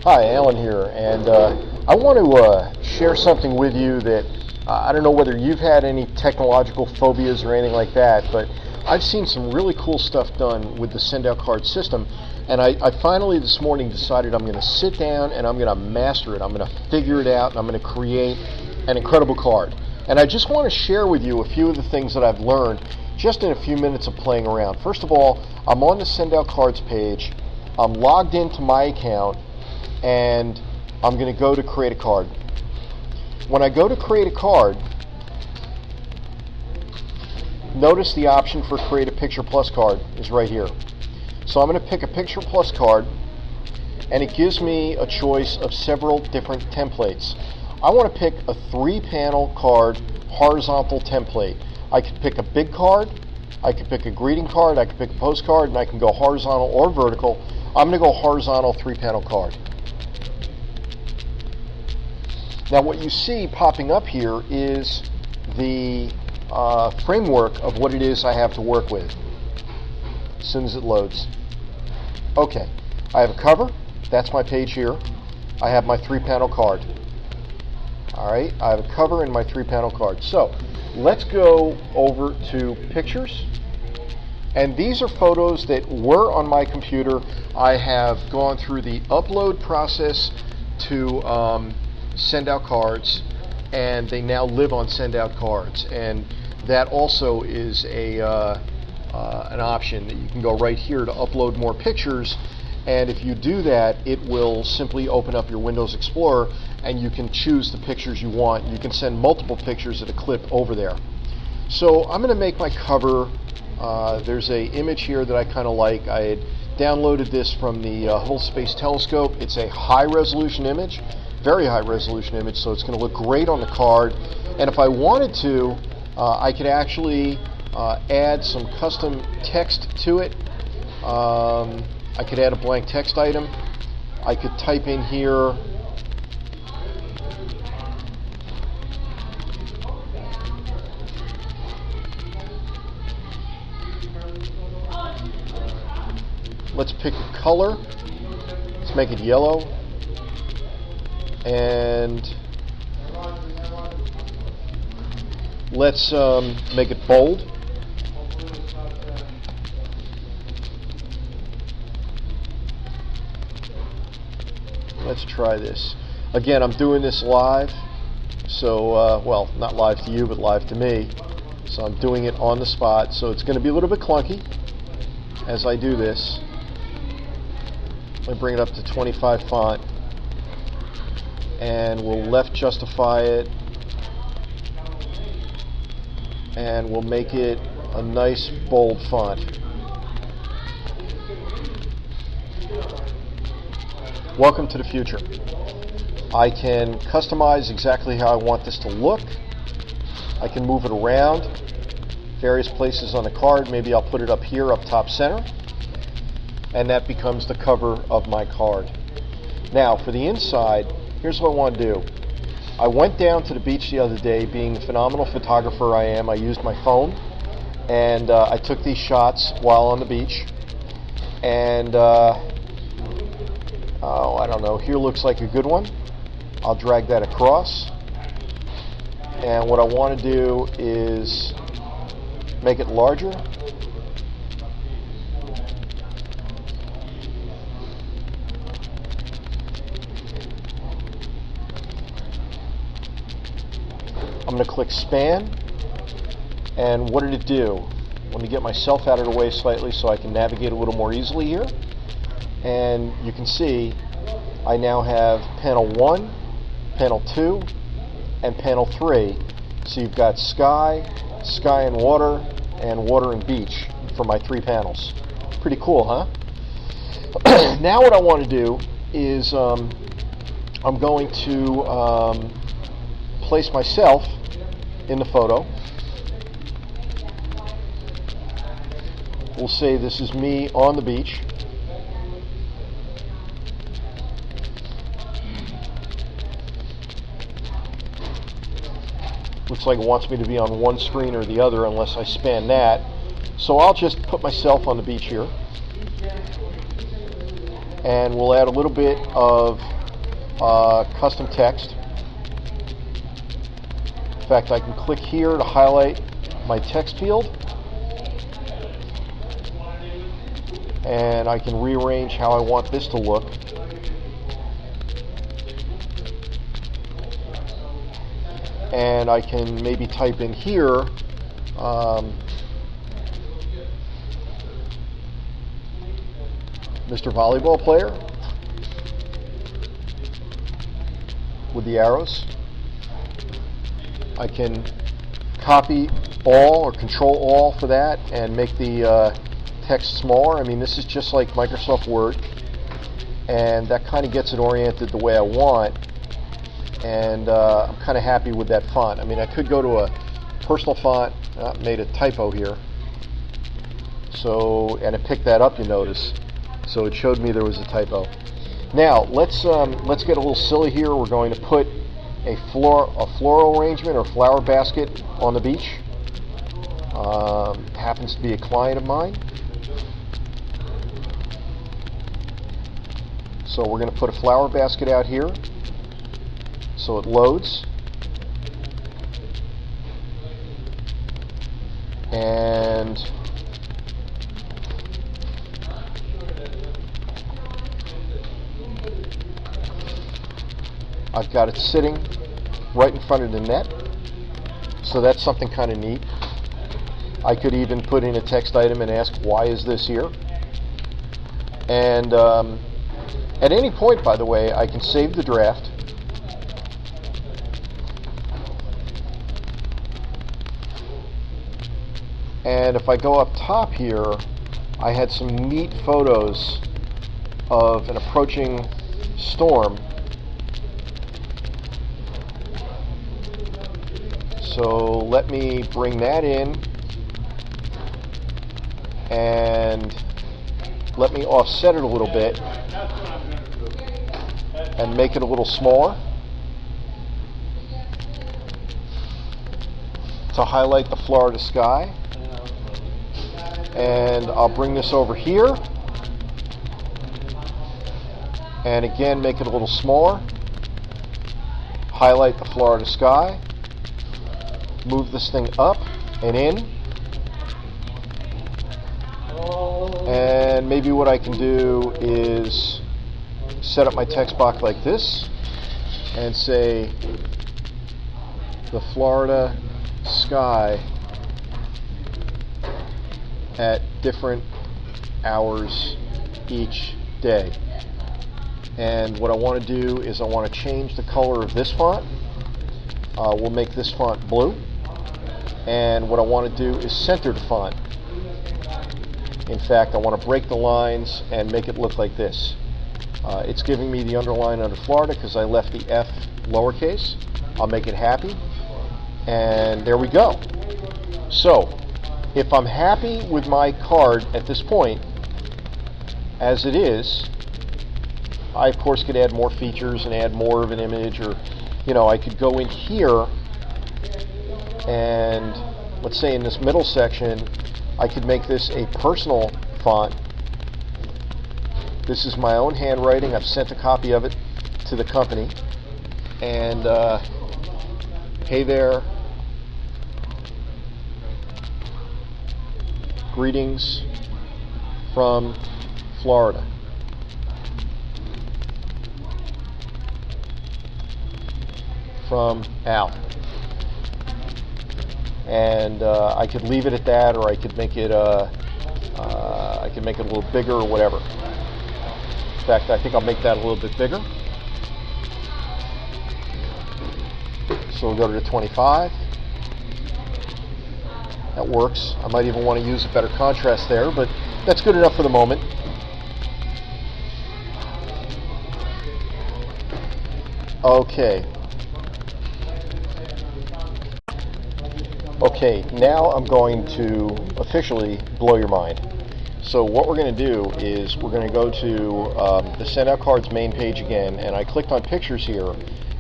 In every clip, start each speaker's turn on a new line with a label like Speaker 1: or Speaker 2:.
Speaker 1: Hi, Alan here, and I want to share something with you that I don't know whether you've had any technological phobias or anything like that, but I've seen some really cool stuff done with the send-out card system, and I finally this morning decided I'm going to sit down and I'm going to master it. I'm going to figure it out, and I'm going to create an incredible card. And I just want to share with you a few of the things that I've learned just in a few minutes of playing around. First of all, I'm on the send-out cards page. I'm logged into my account, and I'm going to go to create a card. When I go to create a card, notice the option for create a picture plus card is right here. So I'm going to pick a picture plus card, and it gives me a choice of several different templates. I want to pick a 3-panel card horizontal template. I could pick a big card, I could pick a greeting card, I could pick a postcard, and I can go horizontal or vertical. I'm going to go horizontal 3-panel card. Now what you see popping up here is the framework of what it is I have to work with as soon as it loads. Okay, I have a cover, that's my page here. I have my 3-panel card. Alright, I have a cover and my 3-panel card. So let's go over to pictures. And these are photos that were on my computer. I have gone through the upload process to send out cards, and they now live on send out cards, and that also is an option that you can go right here to upload more pictures, and if you do that it will simply open up your Windows Explorer and you can choose the pictures you want. You can send multiple pictures at a clip over there. So I'm going to make my cover. There's a image here that I kind of like. I had downloaded this from the Hubble Space Telescope. It's a high resolution image, very high resolution image, so it's going to look great on the card. And if I wanted to, I could actually add some custom text to it. I could add a blank text item. I could type in here let's pick a color. Let's make it yellow. And let's make it bold. Let's try this. Again, I'm doing this live, so well, not live to you, but live to me. So I'm doing it on the spot, so it's going to be a little bit clunky as I do this. Let me bring it up to 25 font, and we'll left justify it, and we'll make it a nice bold font. Welcome to the future. I can customize exactly how I want this to look. I can move it around various places on the card. Maybe I'll put it up here, up top center, and that becomes the cover of my card. Now for the inside, here's what I want to do. I went down to the beach the other day. Being the phenomenal photographer I am, I used my phone, and I took these shots while on the beach. And oh, I don't know, here looks like a good one. I'll drag that across, and what I want to do is make it larger. I'm going to click span, and what did it do? Let me get myself out of the way slightly so I can navigate a little more easily here. And you can see I now have panel 1, panel 2, and panel 3. So you've got sky, sky and water and beach for my 3 panels. Pretty cool, huh? Now what I want to do is I'm going to place myself in the photo. We'll say this is me on the beach. Looks like it wants me to be on one screen or the other unless I span that. So I'll just put myself on the beach here. and we'll add a little bit of custom text. In fact, I can click here to highlight my text field, and I can rearrange how I want this to look. And I can maybe type in here Mr. Volleyball Player with the arrows. I can copy all or control all for that and make the text smaller. I mean, this is just like Microsoft Word, and that kind of gets it oriented the way I want, and I'm kind of happy with that font. I mean, I could go to a personal font. Made a typo here, so, and it picked that up, you notice, so it showed me there was a typo. Now let's get a little silly here. We're going to put a floral arrangement or flower basket on the beach. Happens to be a client of mine, so we're going to put a flower basket out here so it loads, and I've got it sitting right in front of the net, so that's something kind of neat. I could even put in a text item and ask, why is this here? And at any point, by the way, I can save the draft. And if I go up top here, I had some neat photos of an approaching storm. So let me bring that in, and let me offset it a little bit and make it a little smaller to highlight the Florida sky. And I'll bring this over here and again make it a little smaller, highlight the Florida sky, move this thing up and in, and maybe what I can do is set up my text box like this and say the Florida sky at different hours each day. And what I want to do is I want to change the color of this font. We'll make this font blue, and what I want to do is center the font. In fact, I want to break the lines and make it look like this. It's giving me the underline under Florida because I left the F lowercase. I'll make it happy, and there we go. So if I'm happy with my card at this point, as it is, I of course could add more features and add more of an image, or I could go in here and let's say in this middle section I could make this a personal font. This is my own handwriting. I've sent a copy of it to the company, and hey there, greetings from Florida. From Al. And I could leave it at that, or I could make it a little bigger or whatever. In fact, I think I'll make that a little bit bigger. So we'll go to the 25. That works. I might even want to use a better contrast there, but that's good enough for the moment. Okay. Okay, now I'm going to officially blow your mind. So what we're going to do is we're going to go to the Send Out Cards main page again, and I clicked on pictures here,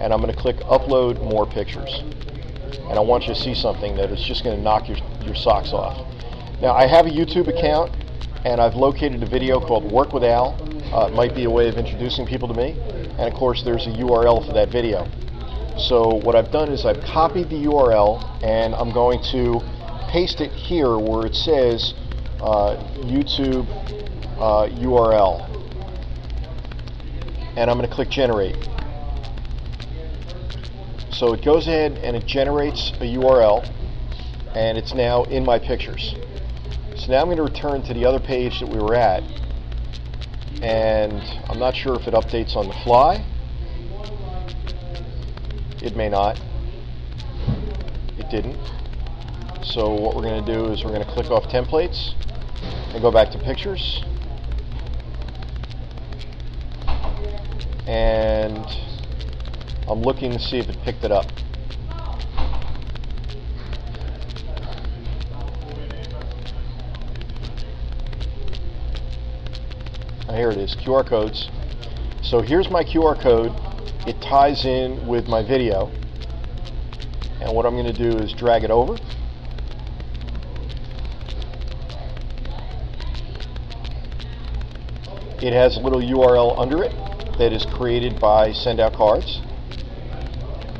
Speaker 1: and I'm going to click Upload More Pictures. And I want you to see something that is just going to knock your socks off. Now, I have a YouTube account, and I've located a video called Work with Al, It might be a way of introducing people to me. And of course, there's a URL for that video. So what I've done is I've copied the URL, and I'm going to paste it here where it says YouTube URL. And I'm going to click generate. So it goes ahead and it generates a URL, and it's now in my pictures. So now I'm going to return to the other page that we were at, and I'm not sure if it updates on the fly. It may not. It didn't. So what we're going to do is we're going to click off templates and go back to pictures, and I'm looking to see if it picked it up. Here it is, QR codes. So here's my QR code. It ties in with my video. And what I'm going to do is drag it over. It has a little URL under it that is created by Send Out Cards.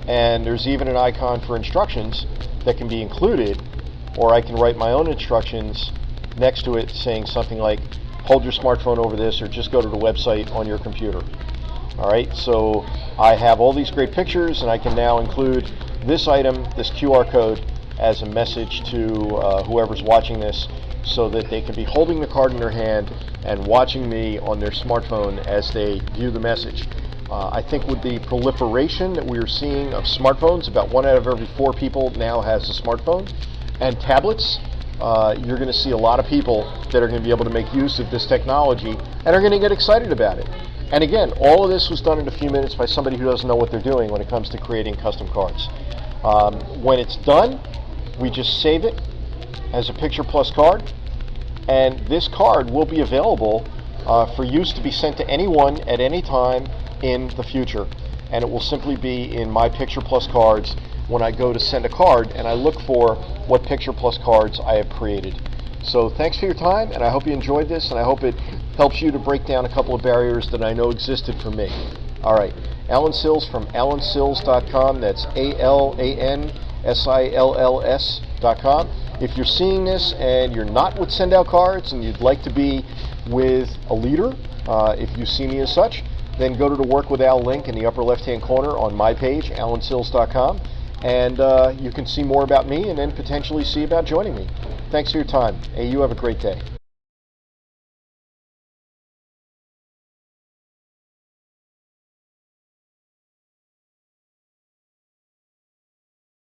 Speaker 1: And there's even an icon for instructions that can be included, or I can write my own instructions next to it saying something like, hold your smartphone over this, or just go to the website on your computer. Alright, so I have all these great pictures, and I can now include this item, this QR code, as a message to whoever's watching this, so that they can be holding the card in their hand and watching me on their smartphone as they view the message. I think with the proliferation that we are seeing of smartphones, about 1 out of every 4 people now has a smartphone, and tablets, you're going to see a lot of people that are going to be able to make use of this technology and are going to get excited about it. And again, all of this was done in a few minutes by somebody who doesn't know what they're doing when it comes to creating custom cards. When it's done, we just save it as a Picture Plus card, and this card will be available for use to be sent to anyone at any time in the future, and it will simply be in my Picture Plus cards when I go to send a card and I look for what Picture Plus cards I have created. So thanks for your time, and I hope you enjoyed this, and I hope it helps you to break down a couple of barriers that I know existed for me. Alright, Alan Sills from alansills.com. That's ALANSILLS.com. If you're seeing this and you're not with Send Out Cards and you'd like to be with a leader, if you see me as such, then go to the Work with Al link in the upper left-hand corner on my page, alansills.com, and you can see more about me and then potentially see about joining me. Thanks for your time. Hey, you have a great day.